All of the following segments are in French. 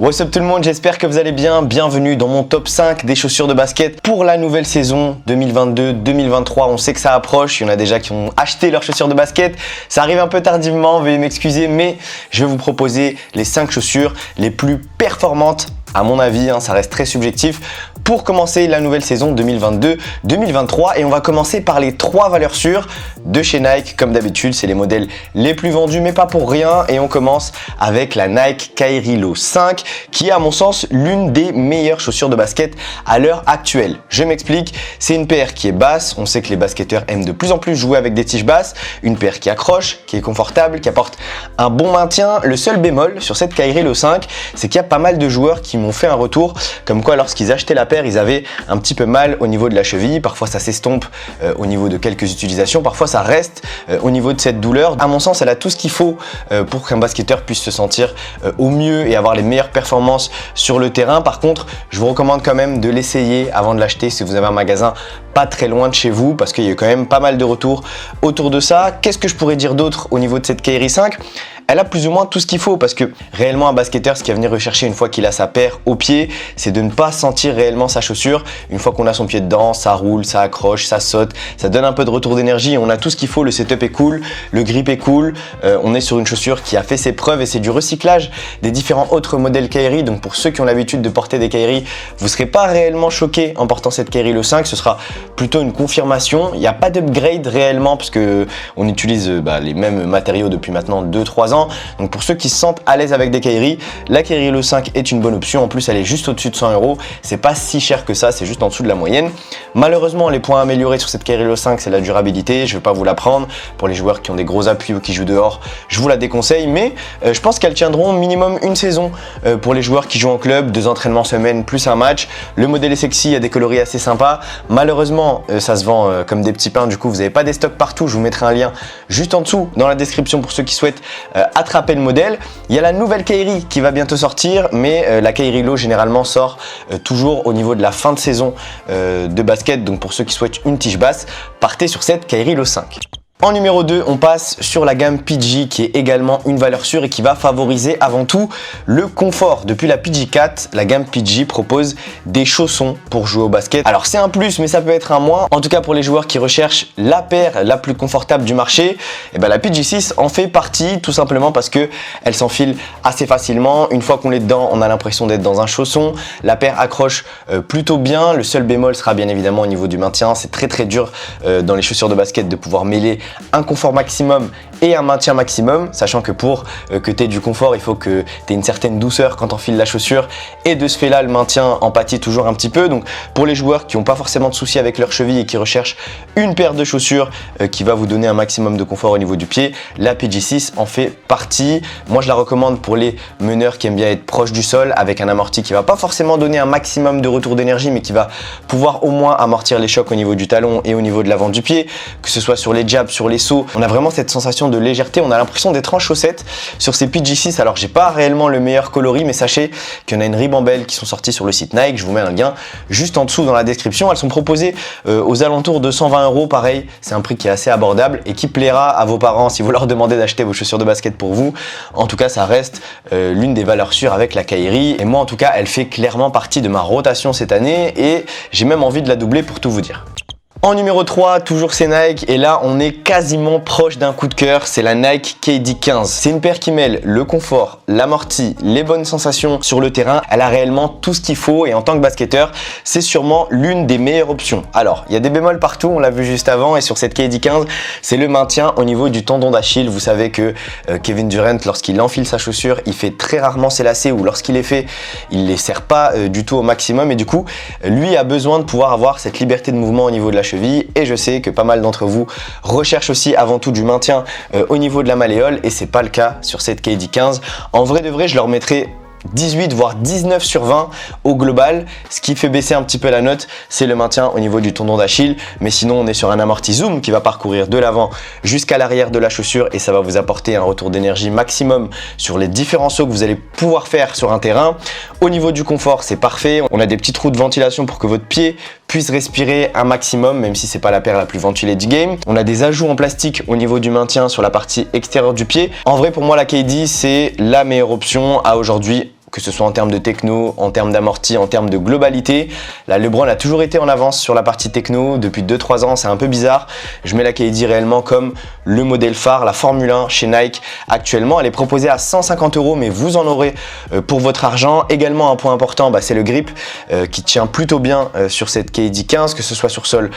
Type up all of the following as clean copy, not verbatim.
What's up tout le monde, j'espère que vous allez bien. Bienvenue dans mon top 5 des chaussures de basket pour la nouvelle saison 2022-2023. On sait que ça approche, il y en a déjà qui ont acheté leurs chaussures de basket. Ça arrive un peu tardivement, veuillez m'excuser, mais je vais vous proposer les 5 chaussures les plus performantes à mon avis, ça reste très subjectif, pour commencer la nouvelle saison 2022-2023. Et on va commencer par les 3 valeurs sûres de chez Nike. Comme d'habitude, c'est les modèles les plus vendus, mais pas pour rien. Et on commence avec la Nike Kyrie Low 5, qui est à mon sens l'une des meilleures chaussures de basket à l'heure actuelle. Je m'explique, c'est une paire qui est basse. On sait que les basketteurs aiment de plus en plus jouer avec des tiges basses. Une paire qui accroche, qui est confortable, qui apporte un bon maintien. Le seul bémol sur cette Kyrie Low 5, c'est qu'il y a pas mal de joueurs qui m'ont fait un retour comme quoi lorsqu'ils achetaient la paire, ils avaient un petit peu mal au niveau de la cheville. Parfois ça s'estompe au niveau de quelques utilisations, parfois ça reste au niveau de cette douleur. À mon sens, elle a tout ce qu'il faut pour qu'un basketteur puisse se sentir au mieux et avoir les meilleures performances sur le terrain. Par contre, je vous recommande quand même de l'essayer avant de l'acheter si vous avez un magasin pas très loin de chez vous, parce qu'il y a quand même pas mal de retours autour de ça. Qu'est-ce que je pourrais dire d'autre au niveau de cette Kyrie 5 ? Elle a plus ou moins tout ce qu'il faut, parce que réellement un basketteur, ce qu'il va venir rechercher une fois qu'il a sa paire au pied, c'est de ne pas sentir réellement sa chaussure. Une fois qu'on a son pied dedans, ça roule, ça accroche, ça saute, ça donne un peu de retour d'énergie. On a tout ce qu'il faut, le setup est cool, le grip est cool. On est sur une chaussure qui a fait ses preuves et c'est du recyclage des différents autres modèles Kyrie. Donc pour ceux qui ont l'habitude de porter des Kyrie, vous ne serez pas réellement choqués en portant cette Kyrie Low 5. Ce sera plutôt une confirmation. Il n'y a pas d'upgrade réellement, parce que on utilise les mêmes matériaux depuis maintenant 2-3 ans. Donc pour ceux qui se sentent à l'aise avec des Kyrie, la Kyrie Low 5 est une bonne option. En plus, elle est juste au-dessus de 100 €. C'est pas si cher que ça, c'est juste en dessous de la moyenne. Malheureusement, les points à améliorer sur cette Kyrie Low 5, c'est la durabilité. Je vais pas vous la prendre. Pour les joueurs qui ont des gros appuis ou qui jouent dehors, je vous la déconseille. Mais je pense qu'elles tiendront minimum une saison pour les joueurs qui jouent en club, 2 entraînements semaine plus un match. Le modèle est sexy, il y a des coloris assez sympas. Malheureusement, ça se vend comme des petits pains. Du coup, vous n'avez pas des stocks partout. Je vous mettrai un lien juste en dessous dans la description pour ceux qui souhaitent attraper le modèle. Il y a la nouvelle Kyrie qui va bientôt sortir, mais la Kyrie Low généralement sort toujours au niveau de la fin de saison de basket. Donc pour ceux qui souhaitent une tige basse, partez sur cette Kyrie Low 5. En numéro 2, on passe sur la gamme PG, qui est également une valeur sûre et qui va favoriser avant tout le confort. Depuis la PG 4, la gamme PG propose des chaussons pour jouer au basket. Alors c'est un plus, mais ça peut être un moins. En tout cas pour les joueurs qui recherchent la paire la plus confortable du marché, la PG 6 en fait partie, tout simplement parce que elle s'enfile assez facilement. Une fois qu'on est dedans, on a l'impression d'être dans un chausson. La paire accroche plutôt bien. Le seul bémol sera bien évidemment au niveau du maintien. C'est très dur dans les chaussures de basket de pouvoir mêler un confort maximum et un maintien maximum, sachant que pour que tu aies du confort, il faut que tu aies une certaine douceur quand tu enfiles la chaussure, et de ce fait là, le maintien en pâtit toujours un petit peu. Donc pour les joueurs qui n'ont pas forcément de soucis avec leur cheville et qui recherchent une paire de chaussures qui va vous donner un maximum de confort au niveau du pied, la PG6 en fait partie. Moi je la recommande pour les meneurs qui aiment bien être proche du sol, avec un amorti qui va pas forcément donner un maximum de retour d'énergie, mais qui va pouvoir au moins amortir les chocs au niveau du talon et au niveau de l'avant du pied, que ce soit sur les jabs, sur les sauts. On a vraiment cette sensation de légèreté, on a l'impression d'être en chaussettes sur ces PG6. Alors j'ai pas réellement le meilleur coloris, mais sachez qu'il y en a une ribambelle qui sont sorties sur le site Nike. Je vous mets un lien juste en dessous dans la description. Elles sont proposées aux alentours de 120 €. Pareil, c'est un prix qui est assez abordable et qui plaira à vos parents si vous leur demandez d'acheter vos chaussures de basket pour vous. En tout cas, ça reste l'une des valeurs sûres avec la Kyrie, et moi en tout cas elle fait clairement partie de ma rotation cette année, et j'ai même envie de la doubler pour tout vous dire. En numéro 3, toujours c'est Nike, et là on est quasiment proche d'un coup de cœur, c'est la Nike KD 15. C'est une paire qui mêle le confort, l'amorti, les bonnes sensations sur le terrain. Elle a réellement tout ce qu'il faut, et en tant que basketteur, c'est sûrement l'une des meilleures options. Alors, il y a des bémols partout, on l'a vu juste avant, et sur cette KD 15, c'est le maintien au niveau du tendon d'Achille. Vous savez que Kevin Durant, lorsqu'il enfile sa chaussure, il fait très rarement ses lacets, ou lorsqu'il les fait, il les serre pas du tout au maximum, et du coup, lui a besoin de pouvoir avoir cette liberté de mouvement au niveau de la cheville, et je sais que pas mal d'entre vous recherchent aussi avant tout du maintien au niveau de la malléole, et c'est pas le cas sur cette KD 15. En vrai de vrai, je leur mettrais 18 voire 19 sur 20 au global. Ce qui fait baisser un petit peu la note, c'est le maintien au niveau du tendon d'Achille, mais sinon on est sur un amorti zoom qui va parcourir de l'avant jusqu'à l'arrière de la chaussure, et ça va vous apporter un retour d'énergie maximum sur les différents sauts que vous allez pouvoir faire sur un terrain. Au niveau du confort, c'est parfait. On a des petits trous de ventilation pour que votre pied puisse respirer un maximum, même si c'est pas la paire la plus ventilée du game. On a des ajouts en plastique au niveau du maintien sur la partie extérieure du pied. En vrai, pour moi, la KD, c'est la meilleure option à aujourd'hui. que ce soit en termes de techno, en termes d'amorti, en termes de globalité. La LeBron a toujours été en avance sur la partie techno depuis 2-3 ans, c'est un peu bizarre. Je mets la KD réellement comme le modèle phare, la Formule 1 chez Nike actuellement. Elle est proposée à 150 €, mais vous en aurez pour votre argent. Également un point important, c'est le grip qui tient plutôt bien sur cette KD 15, que ce soit sur sol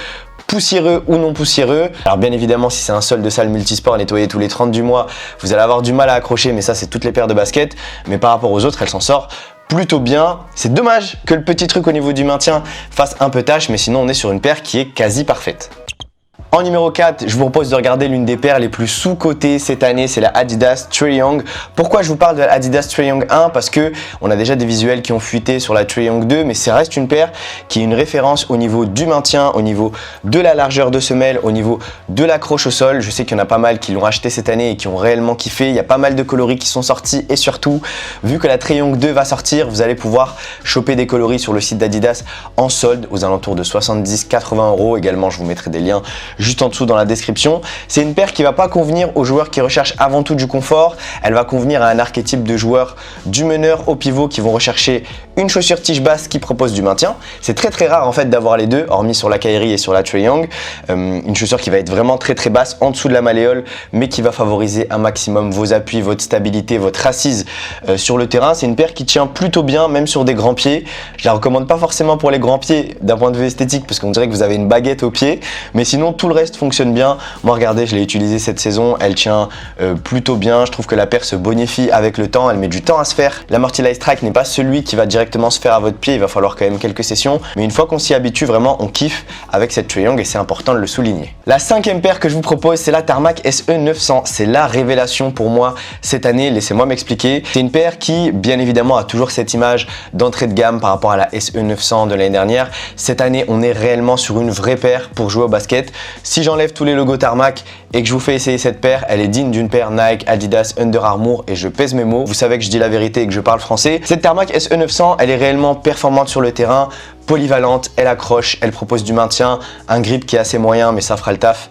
poussiéreux ou non poussiéreux. Alors bien évidemment, si c'est un sol de salle multisport nettoyé tous les 30 du mois, vous allez avoir du mal à accrocher, mais ça c'est toutes les paires de baskets. Mais par rapport aux autres, elle s'en sort plutôt bien. C'est dommage que le petit truc au niveau du maintien fasse un peu tâche, mais sinon on est sur une paire qui est quasi parfaite. En numéro 4, je vous propose de regarder l'une des paires les plus sous-cotées cette année, c'est la Adidas Trae Young. Pourquoi je vous parle de la Adidas Trae Young 1? Parce que on a déjà des visuels qui ont fuité sur la Trae Young 2, mais ça reste une paire qui est une référence au niveau du maintien, au niveau de la largeur de semelle, au niveau de l'accroche au sol. Je sais qu'il y en a pas mal qui l'ont acheté cette année et qui ont réellement kiffé. Il y a pas mal de coloris qui sont sortis et surtout, vu que la Trae Young 2 va sortir, vous allez pouvoir choper des coloris sur le site d'Adidas en solde aux alentours de 70-80 €. Également, je vous mettrai des liens juste en dessous dans la description. C'est une paire qui va pas convenir aux joueurs qui recherchent avant tout du confort. Elle va convenir à un archétype de joueurs du meneur au pivot qui vont rechercher une chaussure tige basse qui propose du maintien. C'est très rare en fait d'avoir les deux, hormis sur la Kyrie et sur la Trae Young. Une chaussure qui va être vraiment très basse en dessous de la malléole, mais qui va favoriser un maximum vos appuis, votre stabilité, votre assise sur le terrain. C'est une paire qui tient plutôt bien, même sur des grands pieds. Je la recommande pas forcément pour les grands pieds d'un point de vue esthétique, parce qu'on dirait que vous avez une baguette au pied, mais sinon tout le reste fonctionne bien. Moi regardez, je l'ai utilisée cette saison, elle tient plutôt bien. Je trouve que la paire se bonifie avec le temps, elle met du temps à se faire. L'amorti Light Strike n'est pas celui qui va directement se faire à votre pied, il va falloir quand même quelques sessions, mais une fois qu'on s'y habitue, vraiment on kiffe avec cette Trae Young et c'est important de le souligner. La cinquième paire que je vous propose, c'est la Tarmac SE 900. C'est la révélation pour moi cette année, laissez-moi m'expliquer. C'est une paire qui, bien évidemment, a toujours cette image d'entrée de gamme par rapport à la SE 900 de l'année dernière. Cette année, on est réellement sur une vraie paire pour jouer au basket. Si j'enlève tous les logos Tarmac et que je vous fais essayer cette paire, elle est digne d'une paire Nike, Adidas, Under Armour et je pèse mes mots. Vous savez que je dis la vérité et que je parle français. Cette Tarmac SE 900, elle est réellement performante sur le terrain, polyvalente, elle accroche, elle propose du maintien, un grip qui est assez moyen mais ça fera le taf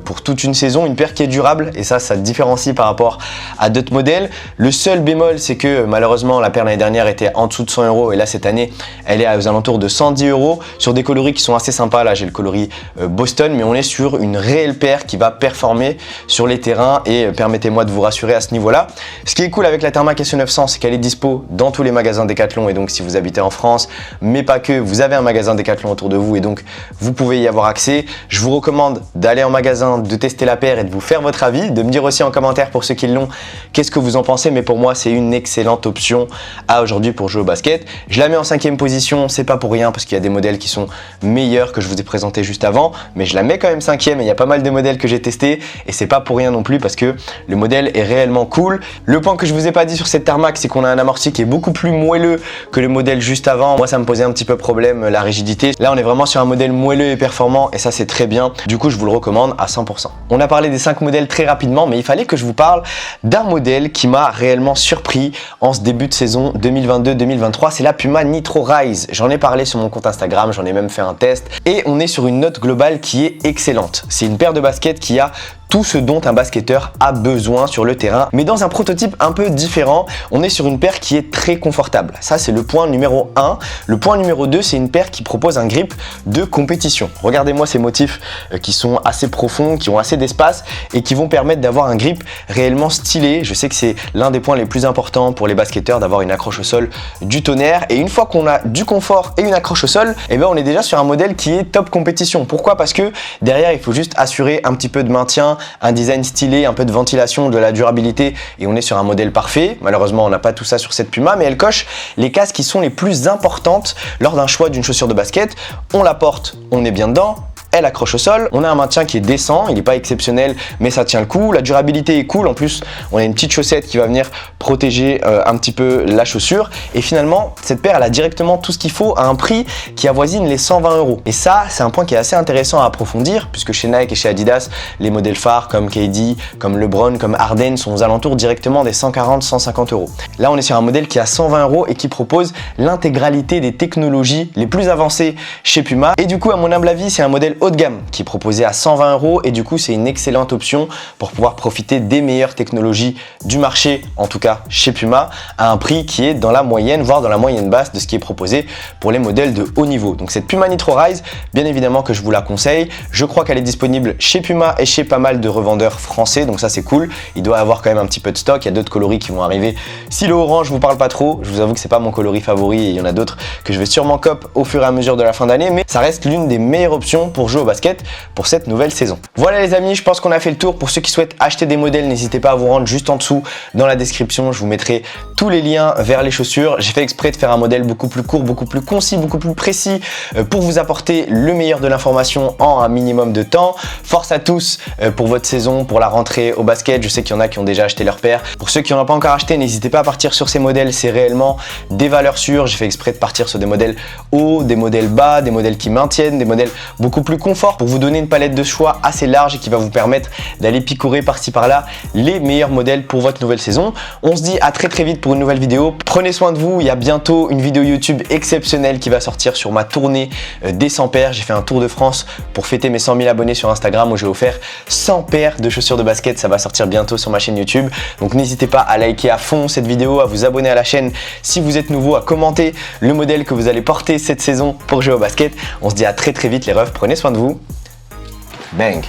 pour toute une saison, une paire qui est durable et ça différencie par rapport à d'autres modèles. Le seul bémol, c'est que malheureusement la paire l'année dernière était en dessous de 100 € et là cette année elle est aux alentours de 110 € sur des coloris qui sont assez sympas. Là j'ai le coloris Boston, mais on est sur une réelle paire qui va performer sur les terrains et permettez-moi de vous rassurer à ce niveau-là. Ce qui est cool avec la Tarmac SE 900, c'est qu'elle est dispo dans tous les magasins Decathlon et donc si vous habitez en France, mais pas que, vous avez un magasin Decathlon autour de vous et donc vous pouvez y avoir accès. Je vous recommande d'aller en magasin, de tester la paire et de vous faire votre avis, de me dire aussi en commentaire pour ceux qui l'ont qu'est-ce que vous en pensez, mais pour moi c'est une excellente option à aujourd'hui pour jouer au basket. Je la mets en 5e position, c'est pas pour rien parce qu'il y a des modèles qui sont meilleurs que je vous ai présenté juste avant, mais je la mets quand même 5e et il y a pas mal de modèles que j'ai testés et c'est pas pour rien non plus parce que le modèle est réellement cool. Le point que je vous ai pas dit sur cette Tarmac, c'est qu'on a un amorti qui est beaucoup plus moelleux que le modèle juste avant. Moi ça me posait un petit peu problème la rigidité. Là on est vraiment sur un modèle moelleux et performant et ça c'est très bien. Du coup je vous le recommande à 100%. On a parlé des 5 modèles très rapidement, mais il fallait que je vous parle d'un modèle qui m'a réellement surpris en ce début de saison 2022-2023. C'est la Puma Nitro Rise. J'en ai parlé sur mon compte Instagram, j'en ai même fait un test et on est sur une note globale qui est excellente. C'est une paire de baskets qui a tout ce dont un basketteur a besoin sur le terrain, mais dans un prototype un peu différent. On est sur une paire qui est très confortable. Ça, c'est le point numéro 1. Le point numéro 2, c'est une paire qui propose un grip de compétition. Regardez-moi ces motifs qui sont assez profonds, qui ont assez d'espace et qui vont permettre d'avoir un grip réellement stylé. Je sais que c'est l'un des points les plus importants pour les basketteurs d'avoir une accroche au sol du tonnerre. Et une fois qu'on a du confort et une accroche au sol, eh bien, on est déjà sur un modèle qui est top compétition. Pourquoi? Parce que derrière, il faut juste assurer un petit peu de maintien, un design stylé, un peu de ventilation, de la durabilité et on est sur un modèle parfait. Malheureusement, on n'a pas tout ça sur cette Puma, mais elle coche les cases qui sont les plus importantes lors d'un choix d'une chaussure de basket. On la porte, on est bien dedans. Elle accroche au sol, on a un maintien qui est décent, il n'est pas exceptionnel mais ça tient le coup, la durabilité est cool, en plus on a une petite chaussette qui va venir protéger un petit peu la chaussure et finalement cette paire elle a directement tout ce qu'il faut à un prix qui avoisine les 120 €. Et ça c'est un point qui est assez intéressant à approfondir puisque chez Nike et chez Adidas, les modèles phares comme KD, comme LeBron, comme Harden sont aux alentours directement des 140-150 €. Là on est sur un modèle qui a 120 € et qui propose l'intégralité des technologies les plus avancées chez Puma et du coup à mon humble avis c'est un modèle haut de gamme qui est proposé à 120 € et du coup c'est une excellente option pour pouvoir profiter des meilleures technologies du marché, en tout cas chez Puma, à un prix qui est dans la moyenne, voire dans la moyenne basse de ce qui est proposé pour les modèles de haut niveau. Donc cette Puma Nitro Rise, bien évidemment que je vous la conseille. Je crois qu'elle est disponible chez Puma et chez pas mal de revendeurs français, donc ça c'est cool. Il doit avoir quand même un petit peu de stock, il y a d'autres coloris qui vont arriver. Si le orange vous parle pas trop, je vous avoue que c'est pas mon coloris favori et il y en a d'autres que je vais sûrement cop au fur et à mesure de la fin d'année, mais ça reste l'une des meilleures options pour jouer au basket pour cette nouvelle saison. Voilà les amis, je pense qu'on a fait le tour. Pour ceux qui souhaitent acheter des modèles, n'hésitez pas à vous rendre juste en dessous dans la description, je vous mettrai tous les liens vers les chaussures. J'ai fait exprès de faire un modèle beaucoup plus court, beaucoup plus concis, beaucoup plus précis pour vous apporter le meilleur de l'information en un minimum de temps. Force à tous pour votre saison, pour la rentrée au basket. Je sais qu'il y en a qui ont déjà acheté leur paire. Pour ceux qui n'en ont pas encore acheté, n'hésitez pas à partir sur ces modèles, c'est réellement des valeurs sûres. J'ai fait exprès de partir sur des modèles hauts, des modèles bas, des modèles qui maintiennent, des modèles beaucoup plus confort pour vous donner une palette de choix assez large et qui va vous permettre d'aller picorer par-ci par-là les meilleurs modèles pour votre nouvelle saison. On se dit à très vite pour une nouvelle vidéo. Prenez soin de vous, il y a bientôt une vidéo YouTube exceptionnelle qui va sortir sur ma tournée des 100 paires. J'ai fait un tour de France pour fêter mes 100 000 abonnés sur Instagram où j'ai offert 100 paires de chaussures de basket. Ça va sortir bientôt sur ma chaîne YouTube. Donc n'hésitez pas à liker à fond cette vidéo, à vous abonner à la chaîne si vous êtes nouveau, à commenter le modèle que vous allez porter cette saison pour jouer au basket. On se dit à très vite les refs, prenez soin de vous. Bang!